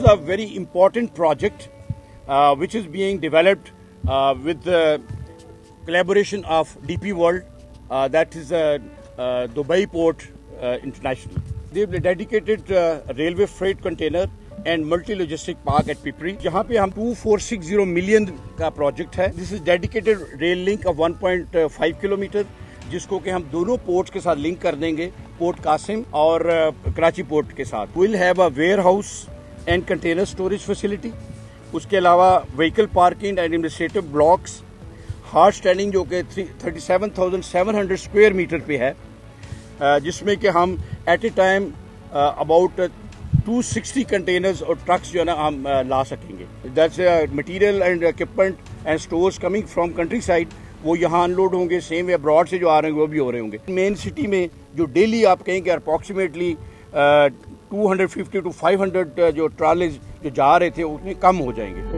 a very important project which is being developed with the collaboration of DP World, that is Dubai Port International. They have dedicated railway freight container and multi-logistic park at Pipri, जहाँ पे हम 2460 million का project है. This is dedicated rail link of 1.5 kilometer, जिसको कि हम दोनों ports के साथ लिंक कर देंगे, पोर्ट कासिम और कराची पोर्ट के साथ. We'll have a warehouse and container storage facility. उसके अलावा vehicle parking and administrative blocks, hard standing जो कि 37,700 square meter पे है, जिसमें कि हम at a time about 260 containers और ट्रक्स जो है ना हम ला सकेंगे. That's material and equipment and stores coming from country side, वो यहाँ अनलोड होंगे. सेम वे अब्रॉड से जो आ रहे हैं वो भी हो रहे होंगे. मेन सिटी में जो डेली आप कहेंगे अप्रॉक्सीमेटली 250 to 500 जो ट्रालेज जो जा रहे थे उतने कम हो जाएंगे.